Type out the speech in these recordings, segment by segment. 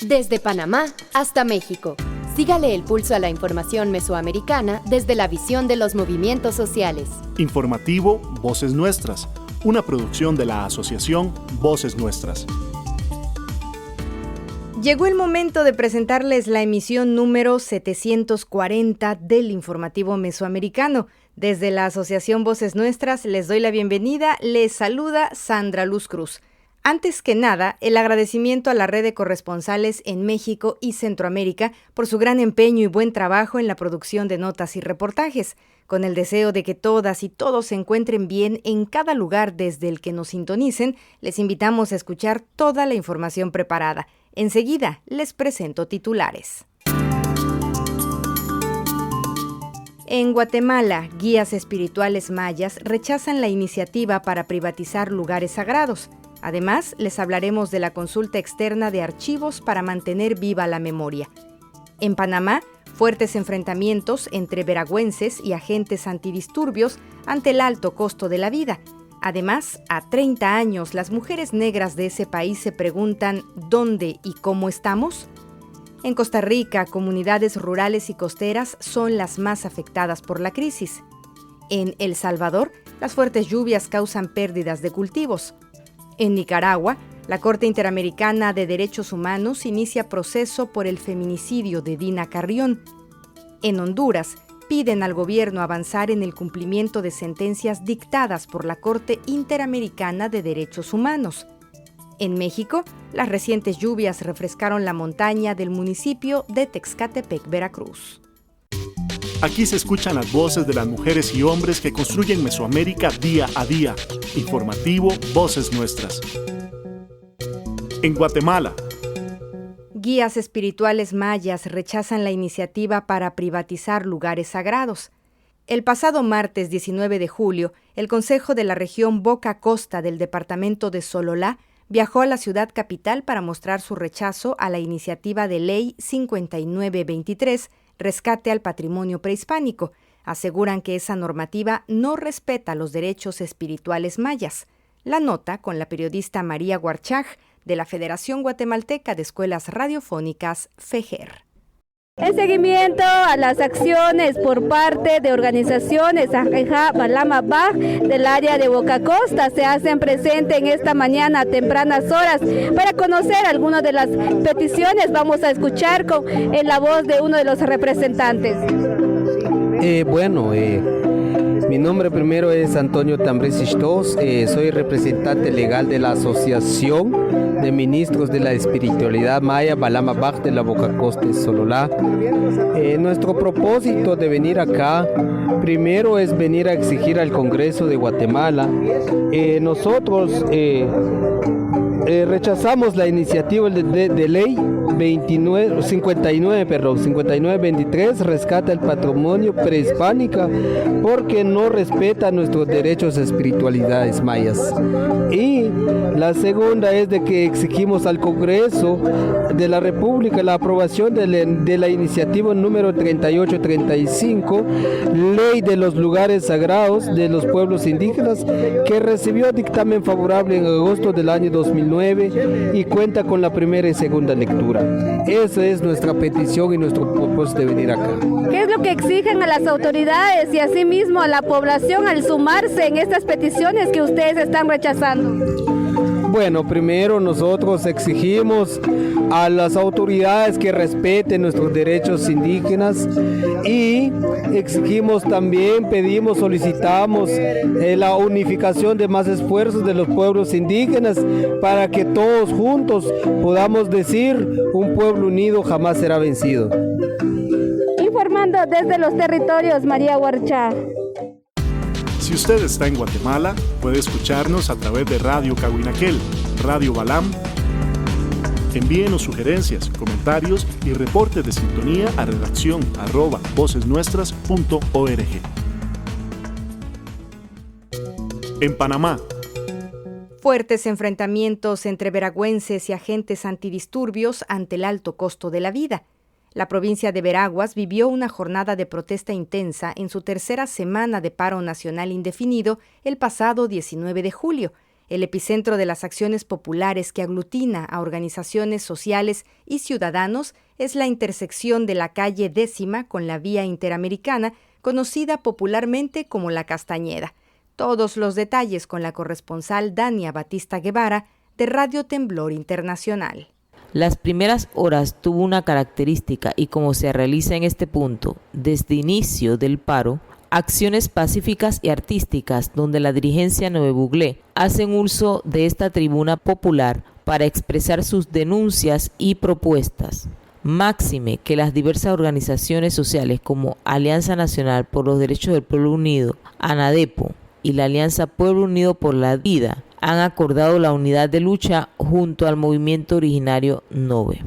Desde Panamá hasta México. Sígale el pulso a la información mesoamericana desde la visión de los movimientos sociales. Informativo Voces Nuestras, una producción de la Asociación Voces Nuestras. Llegó el momento de presentarles la emisión número 740 del Informativo Mesoamericano. Desde la Asociación Voces Nuestras les doy la bienvenida. Les saluda Sandra Luz Cruz. Antes que nada, el agradecimiento a la red de corresponsales en México y Centroamérica por su gran empeño y buen trabajo en la producción de notas y reportajes, con el deseo de que todas y todos se encuentren bien en cada lugar desde el que nos sintonicen. Les invitamos a escuchar toda la información preparada. Enseguida les presento titulares. En Guatemala, guías espirituales mayas rechazan la iniciativa para privatizar lugares sagrados. Además, les hablaremos de la consulta externa de archivos para mantener viva la memoria. En Panamá, fuertes enfrentamientos entre veragüenses y agentes antidisturbios ante el alto costo de la vida. Además, a 30 años, las mujeres negras de ese país se preguntan ¿dónde y cómo estamos? En Costa Rica, comunidades rurales y costeras son las más afectadas por la crisis. En El Salvador, las fuertes lluvias causan pérdidas de cultivos. En Nicaragua, la Corte Interamericana de Derechos Humanos inicia proceso por el feminicidio de Dina Carrión. En Honduras, piden al gobierno avanzar en el cumplimiento de sentencias dictadas por la Corte Interamericana de Derechos Humanos. En México, las recientes lluvias refrescaron la montaña del municipio de Texcatepec, Veracruz. Aquí se escuchan las voces de las mujeres y hombres que construyen Mesoamérica día a día. Informativo Voces Nuestras. En Guatemala. Guías espirituales mayas rechazan la iniciativa para privatizar lugares sagrados. El pasado martes 19 de julio, el Consejo de la región Boca Costa del departamento de Sololá viajó a la ciudad capital para mostrar su rechazo a la iniciativa de ley 5923, Rescate al Patrimonio Prehispánico. Aseguran que esa normativa no respeta los derechos espirituales mayas. La nota con la periodista María Guarchaj, de la Federación Guatemalteca de Escuelas Radiofónicas, FEGER. En seguimiento a las acciones por parte de organizaciones Ajeja Balama Baj del área de Boca Costa se hacen presente en esta mañana a tempranas horas para conocer algunas de las peticiones. Vamos a escuchar en la voz de uno de los representantes. Mi nombre primero es Antonio Tambriz Ixtos, soy representante legal de la Asociación de Ministros de la Espiritualidad Maya Balama Baj de la Boca Costa de Sololá. Nuestro propósito de venir acá, primero es venir a exigir al Congreso de Guatemala. Nosotros rechazamos la iniciativa de ley 5923, rescata el patrimonio prehispánica, porque no respeta nuestros derechos de espiritualidades mayas. Y la segunda es de que exigimos al Congreso de la República la aprobación de la iniciativa número 3835, ley de los lugares sagrados de los pueblos indígenas, que recibió dictamen favorable en agosto del año 2009 y cuenta con la primera y segunda lectura. Esa es nuestra petición y nuestro propósito de venir acá. ¿Qué es lo que exigen a las autoridades y asimismo a la población al sumarse en estas peticiones que ustedes están rechazando? Bueno, primero nosotros exigimos a las autoridades que respeten nuestros derechos indígenas y exigimos también, solicitamos la unificación de más esfuerzos de los pueblos indígenas para que todos juntos podamos decir un pueblo unido jamás será vencido. Informando desde los territorios, María Guarchá. Si usted está en Guatemala, puede escucharnos a través de Radio Cahuinaquel, Radio Balam. Envíenos sugerencias, comentarios y reportes de sintonía a redacción@vocesnuestras.org. En Panamá. Fuertes enfrentamientos entre veragüenses y agentes antidisturbios ante el alto costo de la vida. La provincia de Veraguas vivió una jornada de protesta intensa en su tercera semana de paro nacional indefinido el pasado 19 de julio. el epicentro de las acciones populares que aglutina a organizaciones sociales y ciudadanos es la intersección de la calle 10ª con la Vía Interamericana, conocida popularmente como La Castañeda. Todos los detalles con la corresponsal Dania Batista Guevara, de Radio Temblor Internacional. Las primeras horas tuvo una característica y como se realiza en este punto, desde inicio del paro, acciones pacíficas y artísticas donde la dirigencia Nueve Buglé hacen uso de esta tribuna popular para expresar sus denuncias y propuestas. Máxime que las diversas organizaciones sociales como Alianza Nacional por los Derechos del Pueblo Unido, ANADEPO y la Alianza Pueblo Unido por la Vida han acordado la unidad de lucha junto al movimiento originario NOVE.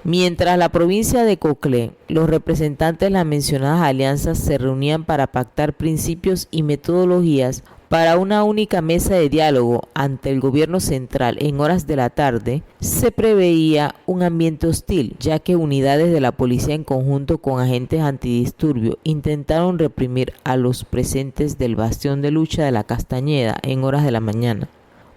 Mientras la provincia de Coclé, los representantes de las mencionadas alianzas se reunían para pactar principios y metodologías para una única mesa de diálogo ante el gobierno central en horas de la tarde, se preveía un ambiente hostil, ya que unidades de la policía en conjunto con agentes antidisturbios intentaron reprimir a los presentes del bastión de lucha de La Castañeda en horas de la mañana.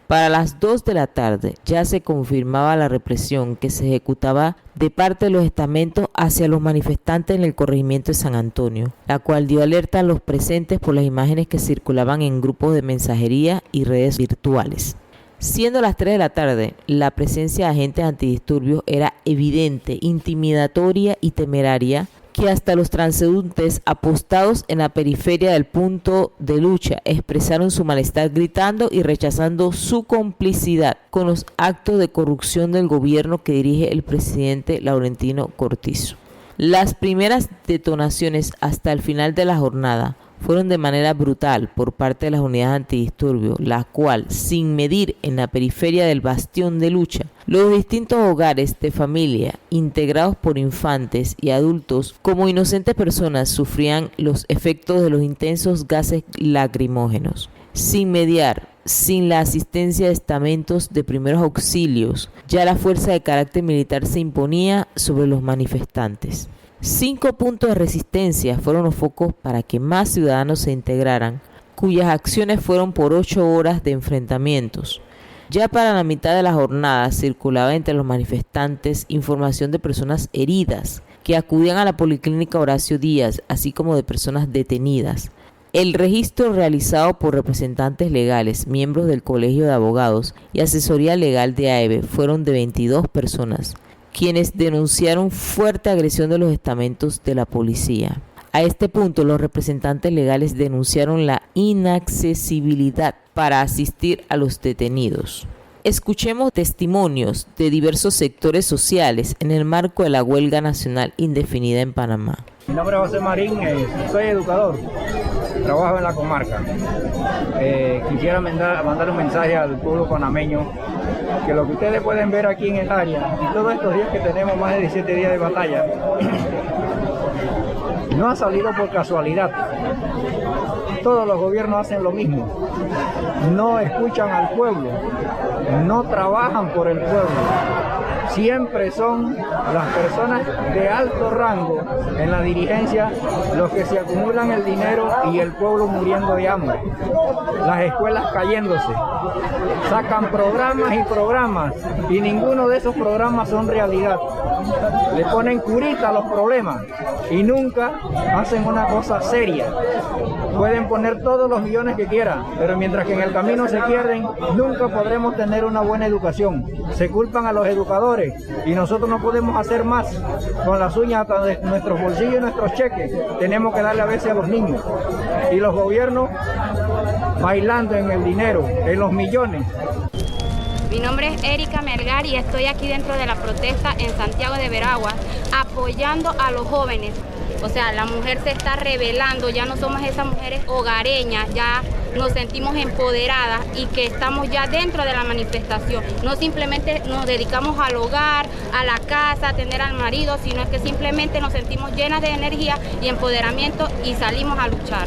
Para las 2 de la tarde ya se confirmaba la represión que se ejecutaba de parte de los estamentos hacia los manifestantes en el corregimiento de San Antonio, la cual dio alerta a los presentes por las imágenes que circulaban en grupos de mensajería y redes virtuales. Siendo las 3 de la tarde, la presencia de agentes antidisturbios era evidente, intimidatoria y temeraria, que hasta los transeúntes apostados en la periferia del punto de lucha expresaron su malestar gritando y rechazando su complicidad con los actos de corrupción del gobierno que dirige el presidente Laurentino Cortizo. Las primeras detonaciones hasta el final de la jornada fueron de manera brutal por parte de las unidades antidisturbios, la cual, sin medir en la periferia del bastión de lucha, los distintos hogares de familia, integrados por infantes y adultos, como inocentes personas, sufrían los efectos de los intensos gases lacrimógenos. Sin mediar, sin la asistencia de estamentos de primeros auxilios, ya la fuerza de carácter militar se imponía sobre los manifestantes. 5 puntos de resistencia fueron los focos para que más ciudadanos se integraran, cuyas acciones fueron por 8 horas de enfrentamientos. Ya para la mitad de la jornada circulaba entre los manifestantes información de personas heridas que acudían a la Policlínica Horacio Díaz, así como de personas detenidas. El registro realizado por representantes legales, miembros del Colegio de Abogados y Asesoría Legal de AEBE fueron de 22 personas, quienes denunciaron fuerte agresión de los estamentos de la policía. A este punto, los representantes legales denunciaron la inaccesibilidad para asistir a los detenidos. Escuchemos testimonios de diversos sectores sociales en el marco de la huelga nacional indefinida en Panamá. Mi nombre es José Marín, soy educador, trabajo en la comarca. Quisiera mandar un mensaje al pueblo panameño, que lo que ustedes pueden ver aquí en el área, y todos estos días que tenemos más de 17 días de batalla, no ha salido por casualidad. Todos los gobiernos hacen lo mismo, no escuchan al pueblo, no trabajan por el pueblo. Siempre son las personas de alto rango en la dirigencia los que se acumulan el dinero y el pueblo muriendo de hambre. Las escuelas cayéndose. Sacan programas y programas y ninguno de esos programas son realidad. Le ponen curita a los problemas y nunca hacen una cosa seria. Pueden poner todos los millones que quieran, pero mientras que en el camino se pierden, nunca podremos tener una buena educación. Se culpan a los educadores y nosotros no podemos hacer más con las uñas de nuestros bolsillos y nuestros cheques. Tenemos que darle a veces a los niños. Y los gobiernos bailando en el dinero, en los millones. Mi nombre es Erika Melgar y estoy aquí dentro de la protesta en Santiago de Veraguas, apoyando a los jóvenes. O sea, la mujer se está rebelando, ya no somos esas mujeres hogareñas, ya nos sentimos empoderadas y que estamos ya dentro de la manifestación. No simplemente nos dedicamos al hogar, a la casa, a atender al marido, sino que simplemente nos sentimos llenas de energía y empoderamiento y salimos a luchar.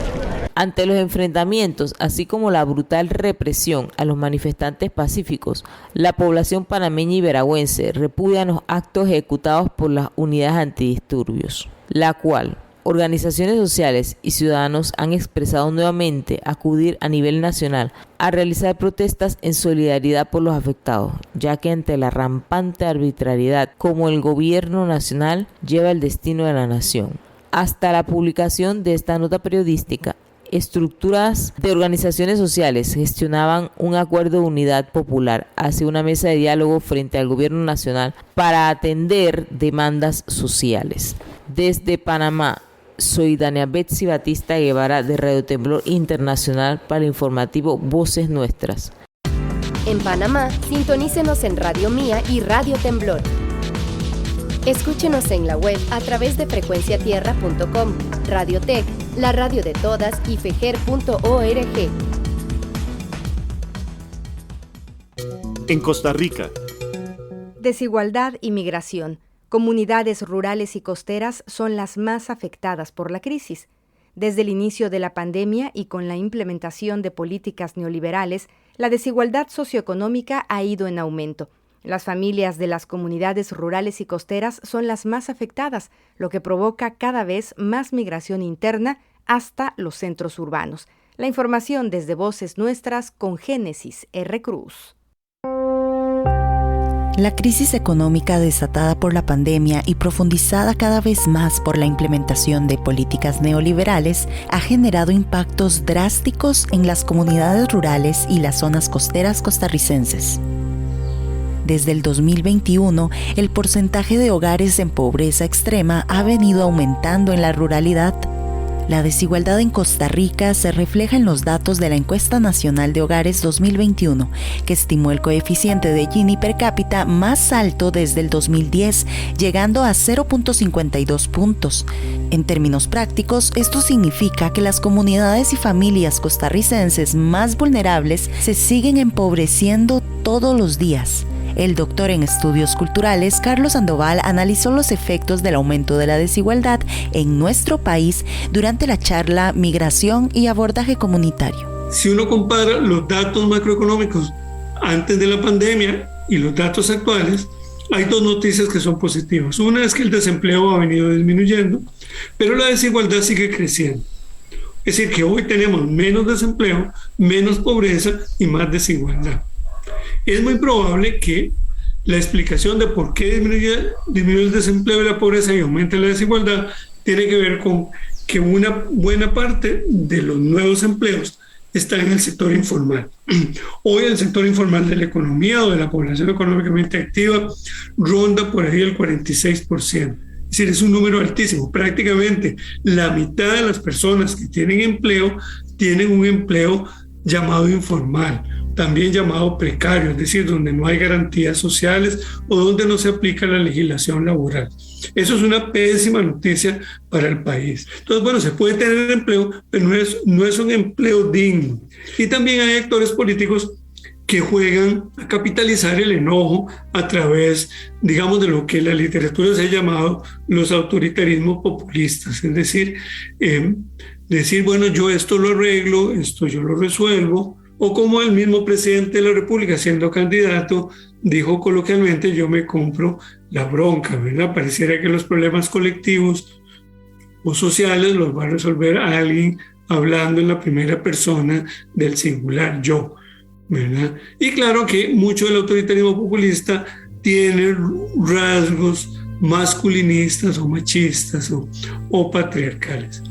Ante los enfrentamientos, así como la brutal represión a los manifestantes pacíficos, la población panameña y veragüense repudian los actos ejecutados por las unidades antidisturbios, la cual organizaciones sociales y ciudadanos han expresado nuevamente acudir a nivel nacional a realizar protestas en solidaridad por los afectados, ya que ante la rampante arbitrariedad como el gobierno nacional lleva el destino de la nación. Hasta la publicación de esta nota periodística, estructuras de organizaciones sociales gestionaban un acuerdo de unidad popular hacia una mesa de diálogo frente al gobierno nacional para atender demandas sociales. Desde Panamá, soy Dania Betsy Batista Guevara de Radio Temblor Internacional para el informativo Voces Nuestras. En Panamá, sintonícenos en Radio Mía y Radio Temblor. Escúchenos en la web a través de frecuenciatierra.com, Radiotech, la radio de todas y fejer.org. En Costa Rica. Desigualdad y migración. Comunidades rurales y costeras son las más afectadas por la crisis. Desde el inicio de la pandemia y con la implementación de políticas neoliberales, la desigualdad socioeconómica ha ido en aumento. Las familias de las comunidades rurales y costeras son las más afectadas, lo que provoca cada vez más migración interna hasta los centros urbanos. La información desde Voces Nuestras con Génesis R. Cruz. La crisis económica desatada por la pandemia y profundizada cada vez más por la implementación de políticas neoliberales ha generado impactos drásticos en las comunidades rurales y las zonas costeras costarricenses. Desde el 2021, el porcentaje de hogares en pobreza extrema ha venido aumentando en la ruralidad. La desigualdad en Costa Rica se refleja en los datos de la Encuesta Nacional de Hogares 2021, que estimó el coeficiente de Gini per cápita más alto desde el 2010, llegando a 0.52 puntos. En términos prácticos, esto significa que las comunidades y familias costarricenses más vulnerables se siguen empobreciendo todos los días. El doctor en estudios culturales, Carlos Sandoval, analizó los efectos del aumento de la desigualdad en nuestro país durante la charla Migración y Abordaje Comunitario. Si uno compara los datos macroeconómicos antes de la pandemia y los datos actuales, hay dos noticias que son positivas. Una es que el desempleo ha venido disminuyendo, pero la desigualdad sigue creciendo. Es decir, que hoy tenemos menos desempleo, menos pobreza y más desigualdad. Es muy probable que la explicación de por qué disminuye el desempleo y la pobreza y aumenta la desigualdad tiene que ver con que una buena parte de los nuevos empleos está en el sector informal. Hoy el sector informal de la economía o de la población económicamente activa ronda por ahí el 46%. Es decir, es un número altísimo. Prácticamente la mitad de las personas que tienen empleo tienen un empleo llamado informal, también llamado precario, es decir, donde no hay garantías sociales o donde no se aplica la legislación laboral. Eso es una pésima noticia para el país. Entonces, bueno, se puede tener empleo, pero no es un empleo digno. Y también hay actores políticos que juegan a capitalizar el enojo a través, digamos, de lo que la literatura se ha llamado los autoritarismos populistas, es decir, decir, bueno, yo esto lo arreglo, esto yo lo resuelvo, o como el mismo presidente de la República, siendo candidato, dijo coloquialmente, yo me compro la bronca, ¿verdad? Pareciera que los problemas colectivos o sociales los va a resolver alguien hablando en la primera persona del singular yo, ¿verdad? Y claro que mucho del autoritarismo populista tiene rasgos masculinistas o machistas o patriarcales.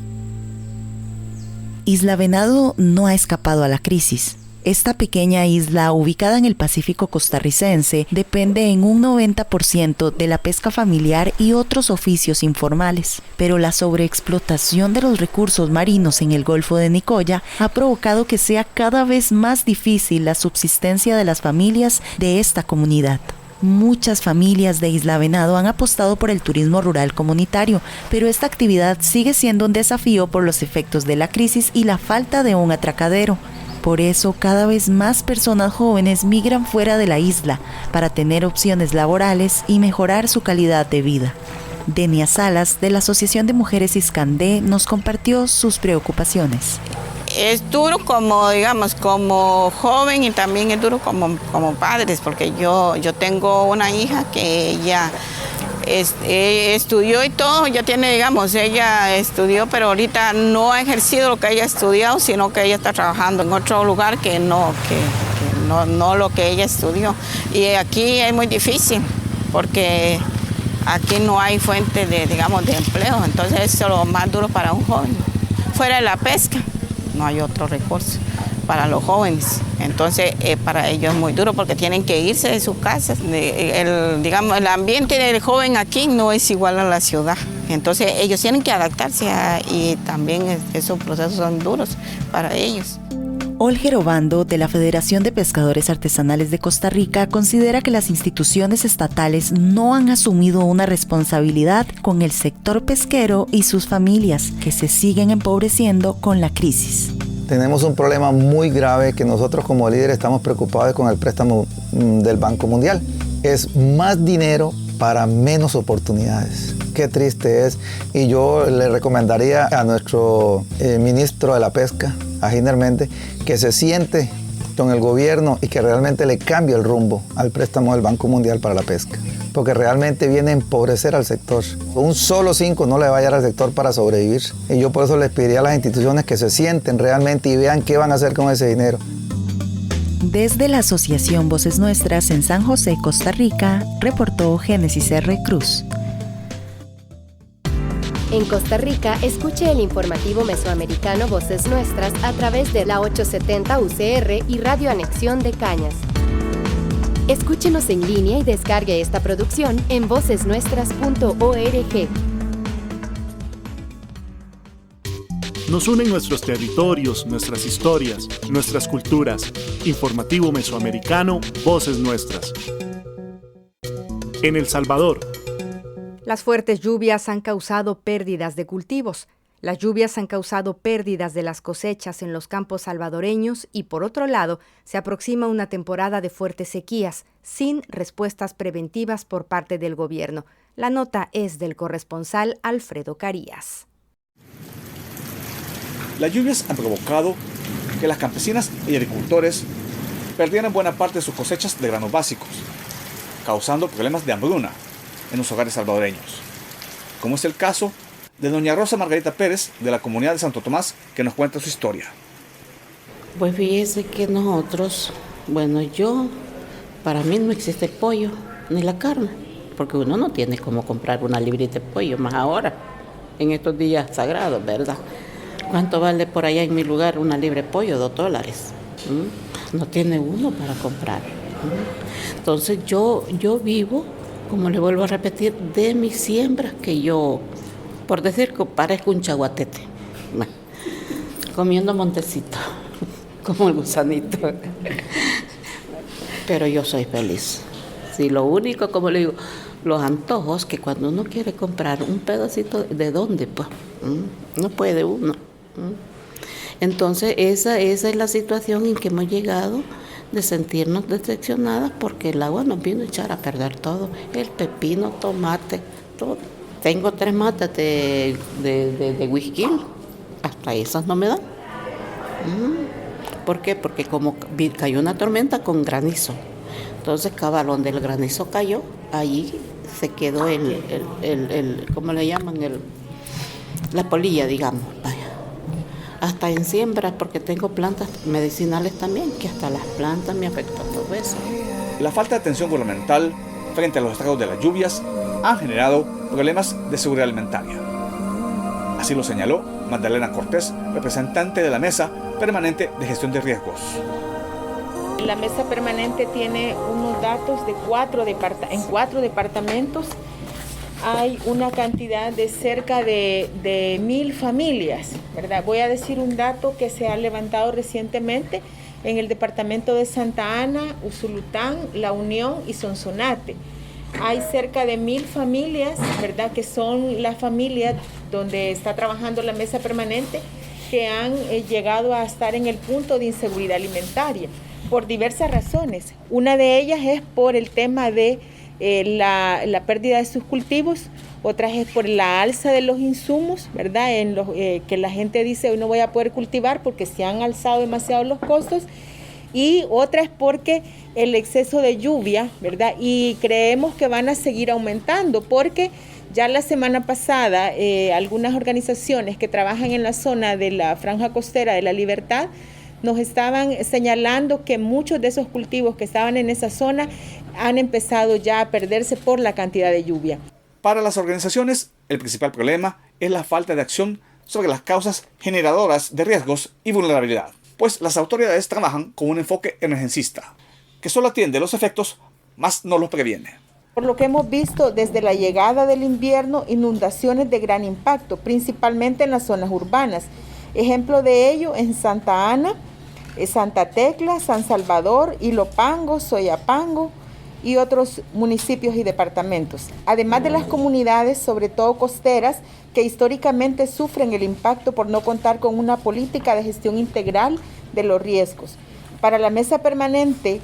Isla Venado no ha escapado a la crisis. Esta pequeña isla, ubicada en el Pacífico costarricense, depende en un 90% de la pesca familiar y otros oficios informales. Pero la sobreexplotación de los recursos marinos en el Golfo de Nicoya ha provocado que sea cada vez más difícil la subsistencia de las familias de esta comunidad. Muchas familias de Isla Venado han apostado por el turismo rural comunitario, pero esta actividad sigue siendo un desafío por los efectos de la crisis y la falta de un atracadero. Por eso, cada vez más personas jóvenes migran fuera de la isla para tener opciones laborales y mejorar su calidad de vida. Denia Salas, de la Asociación de Mujeres Iscandé, nos compartió sus preocupaciones. Es duro como joven y también es duro como padres, porque yo tengo una hija que ella estudió y todo, ya tiene, digamos, ella estudió, pero ahorita no ha ejercido lo que ella ha estudiado, sino que ella está trabajando en otro lugar que no lo que ella estudió. Y aquí es muy difícil, porque aquí no hay fuente de empleo, entonces eso es lo más duro para un joven. Fuera de la pesca, no hay otro recurso para los jóvenes. Entonces, para ellos es muy duro porque tienen que irse de sus casas. El ambiente del joven aquí no es igual a la ciudad. Entonces, ellos tienen que adaptarse y también esos procesos son duros para ellos. Olger Obando, de la Federación de Pescadores Artesanales de Costa Rica, considera que las instituciones estatales no han asumido una responsabilidad con el sector pesquero y sus familias, que se siguen empobreciendo con la crisis. Tenemos un problema muy grave que nosotros como líderes estamos preocupados con el préstamo del Banco Mundial. Es más dinero para menos oportunidades. Qué triste es. Y yo le recomendaría a nuestro ministro de la Pesca, a Giner Méndez, que se siente con el gobierno y que realmente le cambie el rumbo al préstamo del Banco Mundial para la pesca, porque realmente viene a empobrecer al sector. Un solo 5 no le va a dar al sector para sobrevivir. Y yo por eso les pediría a las instituciones que se sienten realmente y vean qué van a hacer con ese dinero. Desde la Asociación Voces Nuestras en San José, Costa Rica, reportó Génesis R. Cruz. En Costa Rica, escuche el informativo mesoamericano Voces Nuestras a través de la 870 UCR y Radio Anexión de Cañas. Escúchenos en línea y descargue esta producción en vocesnuestras.org. Nos unen nuestros territorios, nuestras historias, nuestras culturas. Informativo mesoamericano, Voces Nuestras. En El Salvador. Las fuertes lluvias han causado pérdidas de cultivos. Las lluvias han causado pérdidas de las cosechas en los campos salvadoreños y, por otro lado, se aproxima una temporada de fuertes sequías, sin respuestas preventivas por parte del gobierno. La nota es del corresponsal Alfredo Carías. Las lluvias han provocado que las campesinas y agricultores perdieran buena parte de sus cosechas de granos básicos, causando problemas de hambruna en los hogares salvadoreños, como es el caso de doña Rosa Margarita Pérez, de la comunidad de Santo Tomás, que nos cuenta su historia. Pues fíjese que nosotros, para mí no existe pollo ni la carne, porque uno no tiene cómo comprar una librita de pollo, más ahora, en estos días sagrados, ¿verdad? ¿Cuánto vale por allá en mi lugar una libre de pollo? $2. No tiene uno para comprar. Entonces yo vivo, como le vuelvo a repetir, de mis siembras que yo, por decir que parezco un chaguatete, comiendo montecito, como el gusanito. Pero yo soy feliz. Sí, lo único, como le digo, los antojos, que cuando uno quiere comprar un pedacito, ¿de dónde? Pues no puede uno. Entonces esa es la situación en que hemos llegado, de sentirnos decepcionadas porque el agua nos vino a echar a perder todo, el pepino, tomate, todo. Tengo 3 matas de whisky, hasta esas no me dan. ¿Por qué? Porque como cayó una tormenta con granizo, entonces cabal donde el granizo cayó, allí se quedó ¿cómo le llaman? La polilla, digamos, vaya. Hasta en siembras, porque tengo plantas medicinales también, que hasta las plantas me afectó todo eso. La falta de atención gubernamental frente a los estragos de las lluvias han generado problemas de seguridad alimentaria. Así lo señaló Magdalena Cortés, representante de la Mesa Permanente de Gestión de Riesgos. La Mesa Permanente tiene unos datos de 4 departamentos. Hay una cantidad de cerca de 1,000 familias, ¿verdad? Voy a decir un dato que se ha levantado recientemente en el departamento de Santa Ana, Usulután, La Unión y Sonsonate. Hay cerca de 1,000 familias, ¿verdad? Que son las familias donde está trabajando la Mesa Permanente, que han llegado a estar en el punto de inseguridad alimentaria por diversas razones. Una de ellas es por el tema de la pérdida de sus cultivos, otras es por la alza de los insumos, ¿verdad? Que la gente dice hoy no voy a poder cultivar porque se han alzado demasiado los costos, y otra es porque el exceso de lluvia, ¿verdad? Y creemos que van a seguir aumentando porque ya la semana pasada algunas organizaciones que trabajan en la zona de la Franja Costera de la Libertad nos estaban señalando que muchos de esos cultivos que estaban en esa zona han empezado ya a perderse por la cantidad de lluvia. Para las organizaciones, el principal problema es la falta de acción sobre las causas generadoras de riesgos y vulnerabilidad, pues las autoridades trabajan con un enfoque emergencista, que solo atiende los efectos, más no los previene. Por lo que hemos visto desde la llegada del invierno, inundaciones de gran impacto, principalmente en las zonas urbanas. Ejemplo de ello en Santa Ana, Santa Tecla, San Salvador, Ilopango, Soyapango y otros municipios y departamentos. Además de las comunidades, sobre todo costeras, que históricamente sufren el impacto por no contar con una política de gestión integral de los riesgos. Para la Mesa Permanente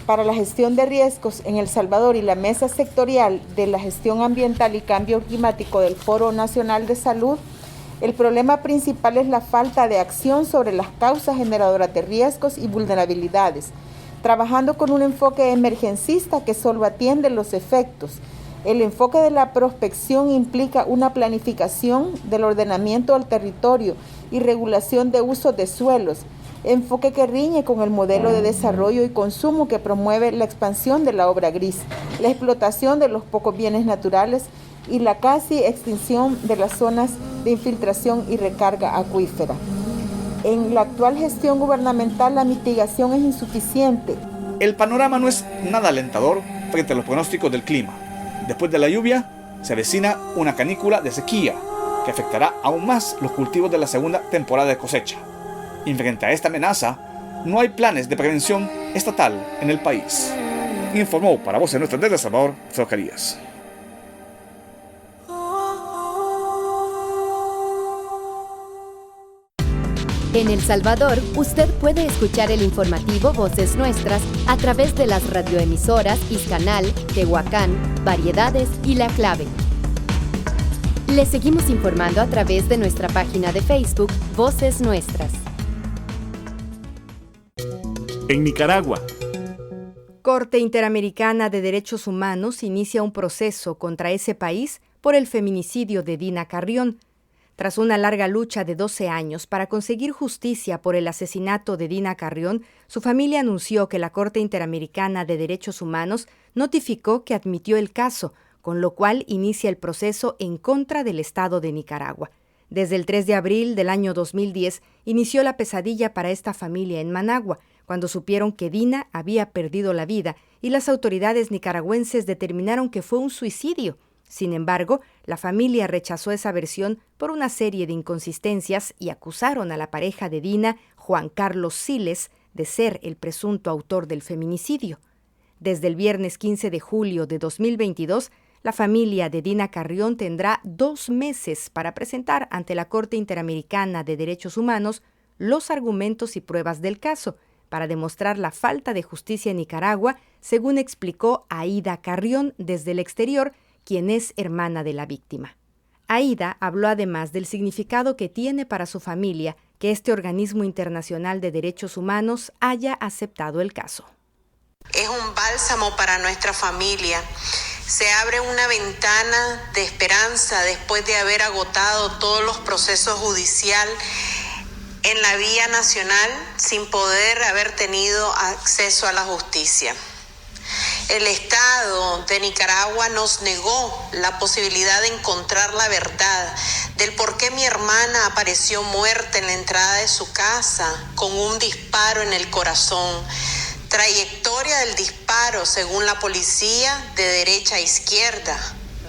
para la Gestión de Riesgos en El Salvador y la Mesa Sectorial de la Gestión Ambiental y Cambio Climático del Foro Nacional de Salud, el problema principal es la falta de acción sobre las causas generadoras de riesgos y vulnerabilidades, trabajando con un enfoque emergencista que solo atiende los efectos. El enfoque de la prospección implica una planificación del ordenamiento del territorio y regulación de usos de suelos, enfoque que riñe con el modelo de desarrollo y consumo que promueve la expansión de la obra gris, la explotación de los pocos bienes naturales y la casi extinción de las zonas de infiltración y recarga acuífera. En la actual gestión gubernamental la mitigación es insuficiente. El panorama no es nada alentador frente a los pronósticos del clima. Después de la lluvia, se avecina una canícula de sequía que afectará aún más los cultivos de la segunda temporada de cosecha. Y frente a esta amenaza, no hay planes de prevención estatal en el país. Informó para Voces Nuestras desde El Salvador, Feo Carías. En El Salvador, usted puede escuchar el informativo Voces Nuestras a través de las radioemisoras Izcanal, Tehuacán, Variedades y La Clave. Le seguimos informando a través de nuestra página de Facebook Voces Nuestras. En Nicaragua, Corte Interamericana de Derechos Humanos inicia un proceso contra ese país por el feminicidio de Dina Carrión. Tras una larga lucha de 12 años para conseguir justicia por el asesinato de Dina Carrión, su familia anunció que la Corte Interamericana de Derechos Humanos notificó que admitió el caso, con lo cual inicia el proceso en contra del Estado de Nicaragua. Desde el 3 de abril del año 2010 inició la pesadilla para esta familia en Managua, cuando supieron que Dina había perdido la vida y las autoridades nicaragüenses determinaron que fue un suicidio. Sin embargo, la familia rechazó esa versión por una serie de inconsistencias y acusaron a la pareja de Dina, Juan Carlos Siles, de ser el presunto autor del feminicidio. Desde el viernes 15 de julio de 2022, la familia de Dina Carrión tendrá 2 meses para presentar ante la Corte Interamericana de Derechos Humanos los argumentos y pruebas del caso, para demostrar la falta de justicia en Nicaragua, según explicó Aida Carrión desde el exterior, quien es hermana de la víctima. Aida habló además del significado que tiene para su familia que este organismo internacional de derechos humanos haya aceptado el caso. Es un bálsamo para nuestra familia. Se abre una ventana de esperanza después de haber agotado todos los procesos judiciales en la vía nacional sin poder haber tenido acceso a la justicia. El Estado de Nicaragua nos negó la posibilidad de encontrar la verdad del por qué mi hermana apareció muerta en la entrada de su casa con un disparo en el corazón. Trayectoria del disparo, según la policía, de derecha a izquierda,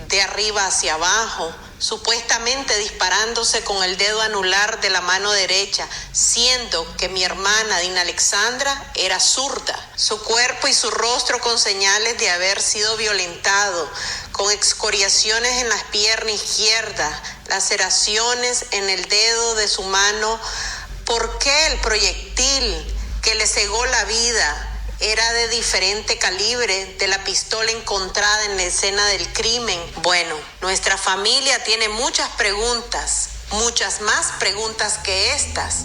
de arriba hacia abajo, supuestamente disparándose con el dedo anular de la mano derecha, siendo que mi hermana Dina Alexandra era zurda. Su cuerpo y su rostro con señales de haber sido violentado, con excoriaciones en la pierna izquierda, laceraciones en el dedo de su mano. ¿Por qué el proyectil que le cegó la vida era de diferente calibre de la pistola encontrada en la escena del crimen? Bueno, nuestra familia tiene muchas preguntas, muchas más preguntas que estas.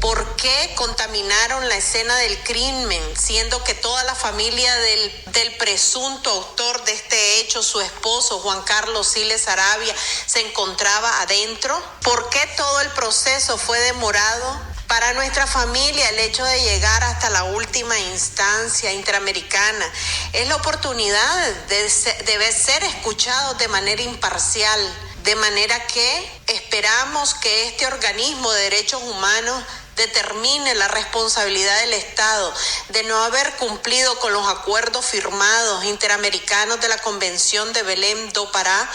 ¿Por qué contaminaron la escena del crimen, siendo que toda la familia del presunto autor de este hecho, su esposo Juan Carlos Siles Arabia, se encontraba adentro? ¿Por qué todo el proceso fue demorado? Para nuestra familia, el hecho de llegar hasta la última instancia interamericana es la oportunidad de ser escuchados de manera imparcial, de manera que esperamos que este organismo de derechos humanos determine la responsabilidad del Estado de no haber cumplido con los acuerdos firmados interamericanos de la Convención de Belém do Pará,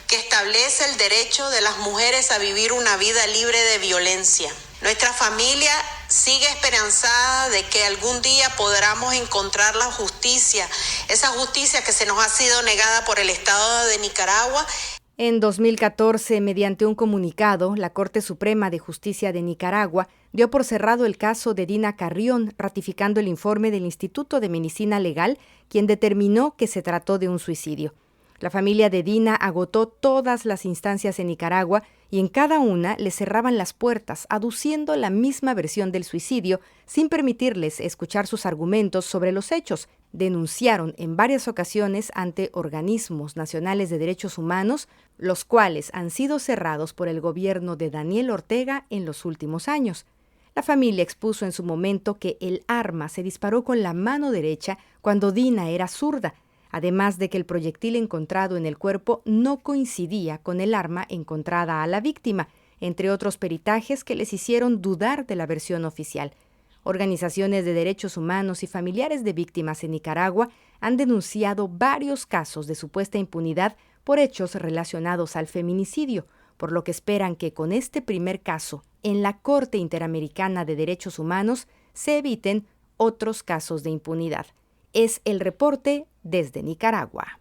que establece el derecho de las mujeres a vivir una vida libre de violencia. Nuestra familia sigue esperanzada de que algún día podamos encontrar la justicia, esa justicia que se nos ha sido negada por el Estado de Nicaragua. En 2014, mediante un comunicado, la Corte Suprema de Justicia de Nicaragua dio por cerrado el caso de Dina Carrión, ratificando el informe del Instituto de Medicina Legal, quien determinó que se trató de un suicidio. La familia de Dina agotó todas las instancias en Nicaragua y en cada una le cerraban las puertas, aduciendo la misma versión del suicidio, sin permitirles escuchar sus argumentos sobre los hechos. Denunciaron en varias ocasiones ante organismos nacionales de derechos humanos, los cuales han sido cerrados por el gobierno de Daniel Ortega en los últimos años. La familia expuso en su momento que el arma se disparó con la mano derecha cuando Dina era zurda, además de que el proyectil encontrado en el cuerpo no coincidía con el arma encontrada a la víctima, entre otros peritajes que les hicieron dudar de la versión oficial. Organizaciones de derechos humanos y familiares de víctimas en Nicaragua han denunciado varios casos de supuesta impunidad por hechos relacionados al feminicidio, por lo que esperan que con este primer caso en la Corte Interamericana de Derechos Humanos se eviten otros casos de impunidad. Es el reporte desde Nicaragua.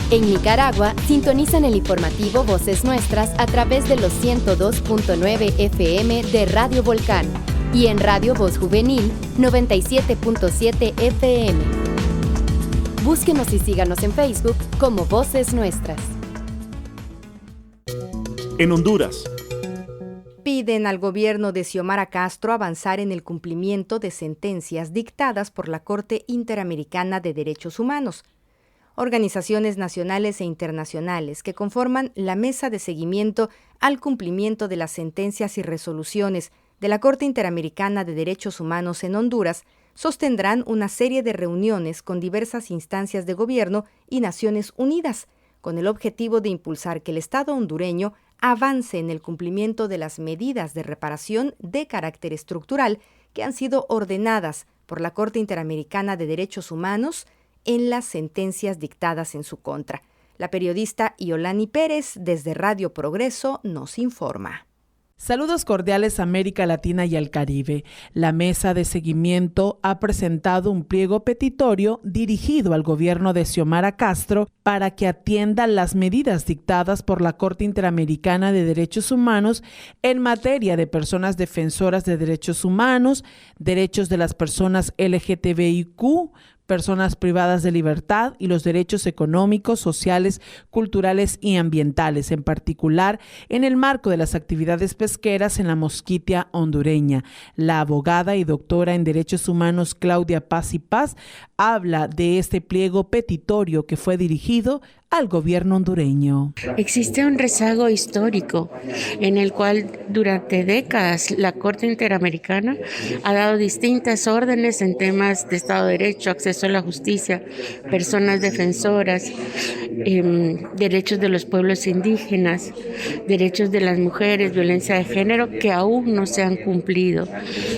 En Nicaragua, sintonizan el informativo Voces Nuestras a través de los 102.9 FM de Radio Volcán y en Radio Voz Juvenil 97.7 FM. Búsquenos y síganos en Facebook como Voces Nuestras. En Honduras, piden al gobierno de Xiomara Castro avanzar en el cumplimiento de sentencias dictadas por la Corte Interamericana de Derechos Humanos. Organizaciones nacionales e internacionales que conforman la mesa de seguimiento al cumplimiento de las sentencias y resoluciones de la Corte Interamericana de Derechos Humanos en Honduras sostendrán una serie de reuniones con diversas instancias de gobierno y Naciones Unidas, con el objetivo de impulsar que el Estado hondureño avance en el cumplimiento de las medidas de reparación de carácter estructural que han sido ordenadas por la Corte Interamericana de Derechos Humanos en las sentencias dictadas en su contra. La periodista Iolani Pérez, desde Radio Progreso, nos informa. Saludos cordiales a América Latina y al Caribe. La mesa de seguimiento ha presentado un pliego petitorio dirigido al gobierno de Xiomara Castro para que atienda las medidas dictadas por la Corte Interamericana de Derechos Humanos en materia de personas defensoras de derechos humanos, derechos de las personas LGTBIQ, personas privadas de libertad y los derechos económicos, sociales, culturales y ambientales, en particular en el marco de las actividades pesqueras en la Mosquitia hondureña. La abogada y doctora en Derechos Humanos Claudia Paz y Paz habla de este pliego petitorio que fue dirigido al gobierno hondureño. Existe un rezago histórico en el cual durante décadas la Corte Interamericana ha dado distintas órdenes en temas de Estado de Derecho, acceso a la justicia, personas defensoras, derechos de los pueblos indígenas, derechos de las mujeres, violencia de género, que aún no se han cumplido.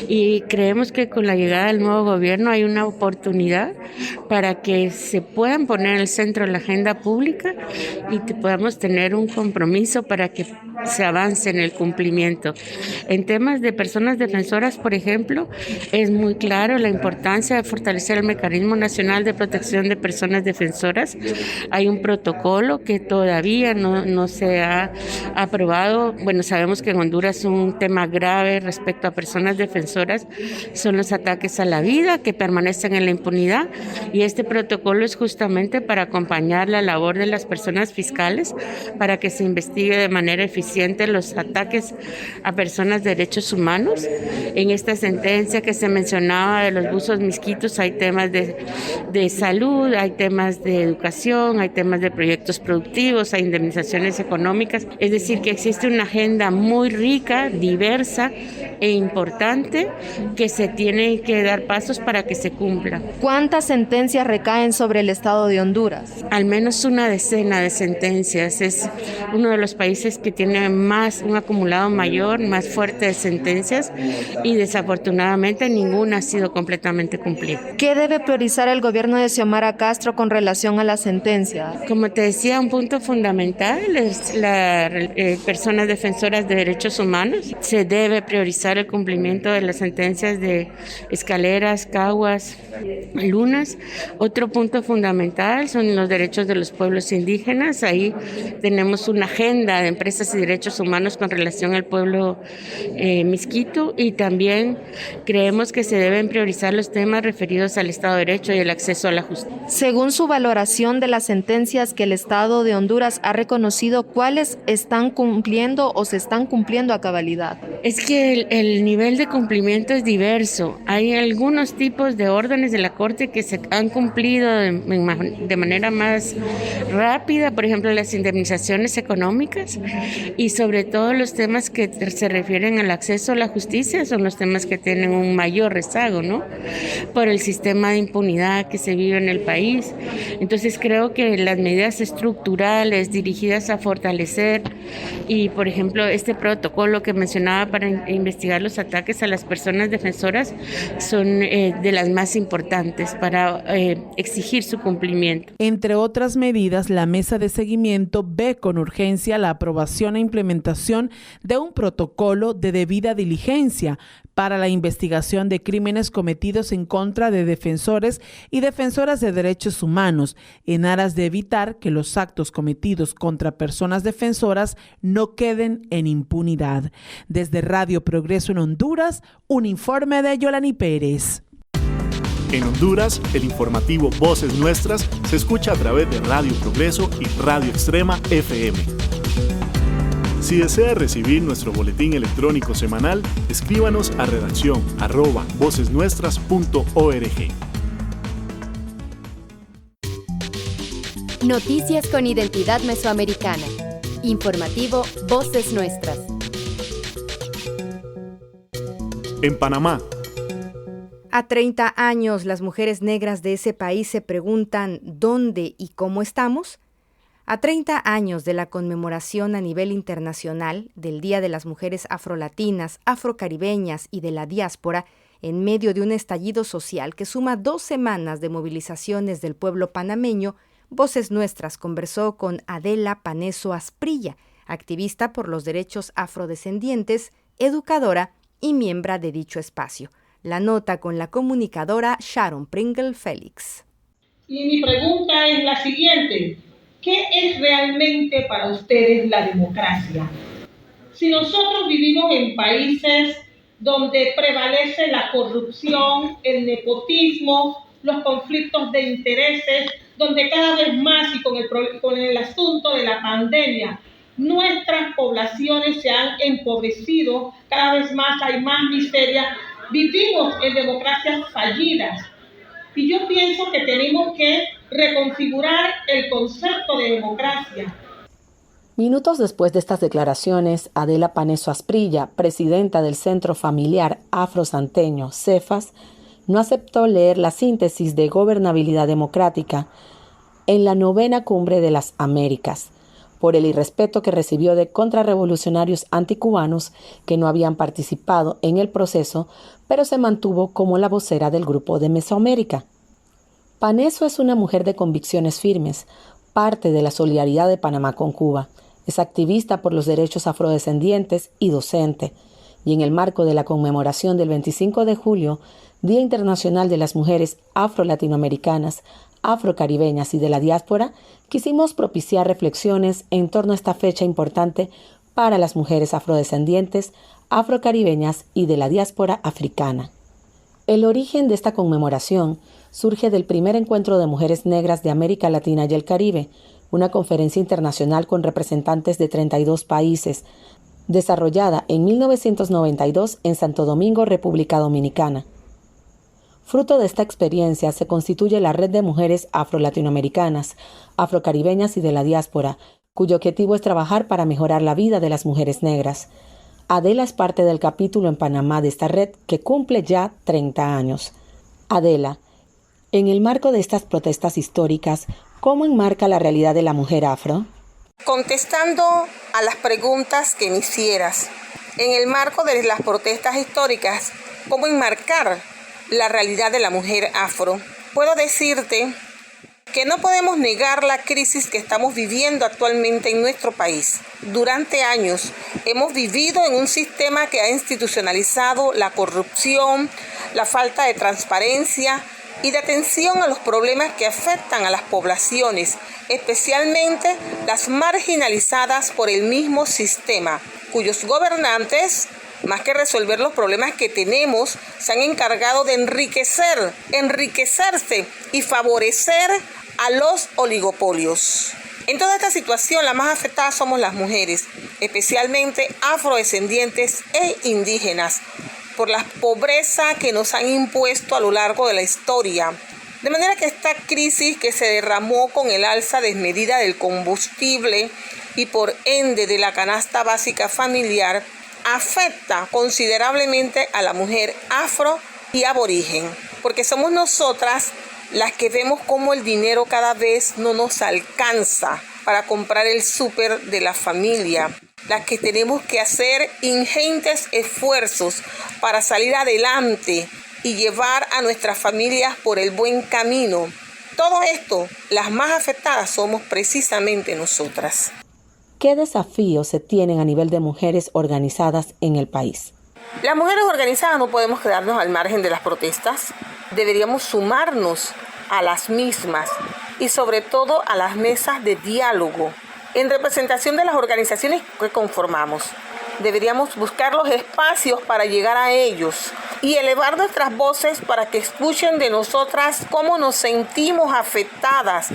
Y creemos que con la llegada del nuevo gobierno hay una oportunidad para que se puedan poner en el centro de la agenda pública y que podamos tener un compromiso para que se avance en el cumplimiento. En temas de personas defensoras, por ejemplo, es muy claro la importancia de fortalecer el Mecanismo Nacional de Protección de Personas Defensoras. Hay un protocolo que todavía no se ha aprobado. Bueno, sabemos que en Honduras un tema grave respecto a personas defensoras son los ataques a la vida que permanecen en la impunidad, y este protocolo es justamente para acompañar la labor de las personas fiscales para que se investigue de manera eficiente suficiente los ataques a personas de derechos humanos. En esta sentencia que se mencionaba de los buzos misquitos hay temas de salud, hay temas de educación, hay temas de proyectos productivos, hay indemnizaciones económicas. Es decir, que existe una agenda muy rica, diversa e importante que se tiene que dar pasos para que se cumpla. ¿Cuántas sentencias recaen sobre el Estado de Honduras? Al menos una decena de sentencias. Es uno de los países que tiene un acumulado mayor, más fuerte de sentencias, y desafortunadamente ninguna ha sido completamente cumplida. ¿Qué debe priorizar el gobierno de Xiomara Castro con relación a las sentencias? Como te decía, un punto fundamental es las personas defensoras de derechos humanos. Se debe priorizar el cumplimiento de las sentencias de Escaleras, Caguas, Lunas. Otro punto fundamental son los derechos de los pueblos indígenas. Ahí tenemos una agenda de empresas y derechos humanos con relación al pueblo misquito, y también creemos que se deben priorizar los temas referidos al Estado de Derecho y el acceso a la justicia. Según su valoración de las sentencias que el Estado de Honduras ha reconocido, ¿cuáles están cumpliendo o se están cumpliendo a cabalidad? Es que el nivel de cumplimiento es diverso. Hay algunos tipos de órdenes de la Corte que se han cumplido de manera más rápida, por ejemplo, las indemnizaciones económicas, y sobre todo los temas que se refieren al acceso a la justicia son los temas que tienen un mayor rezago, ¿no? Por el sistema de impunidad que se vive en el país. Entonces creo que las medidas estructurales dirigidas a fortalecer, y por ejemplo este protocolo que mencionaba para investigar los ataques a las personas defensoras son de las más importantes para exigir su cumplimiento. Entre otras medidas, la mesa de seguimiento ve con urgencia la aprobación e implementación de un protocolo de debida diligencia para la investigación de crímenes cometidos en contra de defensores y defensoras de derechos humanos, en aras de evitar que los actos cometidos contra personas defensoras no queden en impunidad. Desde Radio Progreso en Honduras, un informe de Yolani Pérez. En Honduras, el informativo Voces Nuestras se escucha a través de Radio Progreso y Radio Extrema FM. Si desea recibir nuestro boletín electrónico semanal, escríbanos a redacción@vocesnuestras.org. Noticias con identidad mesoamericana. Informativo Voces Nuestras. En Panamá. A 30 años, las mujeres negras de ese país se preguntan ¿dónde y cómo estamos? A 30 años de la conmemoración a nivel internacional del Día de las Mujeres Afrolatinas, Afrocaribeñas y de la Diáspora, en medio de un estallido social que suma 2 semanas de movilizaciones del pueblo panameño, Voces Nuestras conversó con Adela Paneso Asprilla, activista por los derechos afrodescendientes, educadora y miembro de dicho espacio. La nota con la comunicadora Sharon Pringle Félix. Y mi pregunta es la siguiente: ¿qué es realmente para ustedes la democracia? Si nosotros vivimos en países donde prevalece la corrupción, el nepotismo, los conflictos de intereses, donde cada vez más, y con el asunto de la pandemia, nuestras poblaciones se han empobrecido, cada vez más hay más miseria, vivimos en democracias fallidas. Y yo pienso que tenemos que reconfigurar el concepto de democracia. Minutos después de estas declaraciones, Adela Paneso Asprilla, presidenta del Centro Familiar Afrosanteño, CEFAS, no aceptó leer la síntesis de gobernabilidad democrática en la 9ª Cumbre de las Américas, por el irrespeto que recibió de contrarrevolucionarios anticubanos que no habían participado en el proceso, pero se mantuvo como la vocera del Grupo de Mesoamérica. Paneso es una mujer de convicciones firmes, parte de la solidaridad de Panamá con Cuba. Es activista por los derechos afrodescendientes y docente. Y en el marco de la conmemoración del 25 de julio, Día Internacional de las Mujeres Afro-Latinoamericanas, Afrocaribeñas y de la Diáspora, quisimos propiciar reflexiones en torno a esta fecha importante para las mujeres afrodescendientes, afrocaribeñas y de la diáspora africana. El origen de esta conmemoración surge del primer encuentro de mujeres negras de América Latina y el Caribe, una conferencia internacional con representantes de 32 países, desarrollada en 1992 en Santo Domingo, República Dominicana. Fruto de esta experiencia se constituye la Red de Mujeres Afro-Latinoamericanas, Afrocaribeñas y de la Diáspora, cuyo objetivo es trabajar para mejorar la vida de las mujeres negras. Adela es parte del capítulo en Panamá de esta red que cumple ya 30 años. Adela, en el marco de estas protestas históricas, ¿cómo enmarca la realidad de la mujer afro? Contestando a las preguntas que me hicieras, en el marco de las protestas históricas, ¿cómo enmarcar la realidad de la mujer afro? Puedo decirte que no podemos negar la crisis que estamos viviendo actualmente en nuestro país. Durante años hemos vivido en un sistema que ha institucionalizado la corrupción, la falta de transparencia y de atención a los problemas que afectan a las poblaciones, especialmente las marginalizadas por el mismo sistema, cuyos gobernantes, más que resolver los problemas que tenemos, se han encargado de enriquecerse y favorecer a los oligopolios. En toda esta situación, las más afectadas somos las mujeres, especialmente afrodescendientes e indígenas, por la pobreza que nos han impuesto a lo largo de la historia. De manera que esta crisis que se derramó con el alza desmedida del combustible y por ende de la canasta básica familiar, afecta considerablemente a la mujer afro y aborigen, porque somos nosotras las que vemos cómo el dinero cada vez no nos alcanza para comprar el súper de la familia, las que tenemos que hacer ingentes esfuerzos para salir adelante y llevar a nuestras familias por el buen camino. Todo esto, las más afectadas somos precisamente nosotras. ¿Qué desafíos se tienen a nivel de mujeres organizadas en el país? Las mujeres organizadas no podemos quedarnos al margen de las protestas. Deberíamos sumarnos a las mismas y sobre todo a las mesas de diálogo en representación de las organizaciones que conformamos. Deberíamos buscar los espacios para llegar a ellos y elevar nuestras voces para que escuchen de nosotras cómo nos sentimos afectadas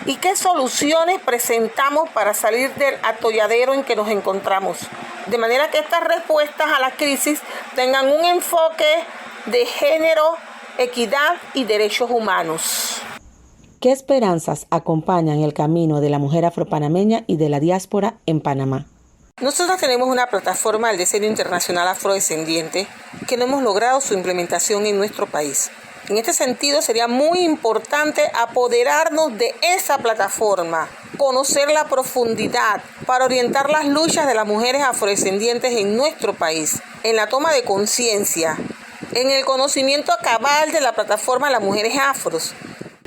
y qué soluciones presentamos para salir del atolladero en que nos encontramos. De manera que estas respuestas a la crisis tengan un enfoque de género, equidad y derechos humanos. ¿Qué esperanzas acompañan el camino de la mujer afropanameña y de la diáspora en Panamá? Nosotros tenemos una plataforma del Decenio Internacional Afrodescendiente que no hemos logrado su implementación en nuestro país. En este sentido, sería muy importante apoderarnos de esa plataforma, conocerla a profundidad para orientar las luchas de las mujeres afrodescendientes en nuestro país, en la toma de conciencia, en el conocimiento cabal de la plataforma de las mujeres afros.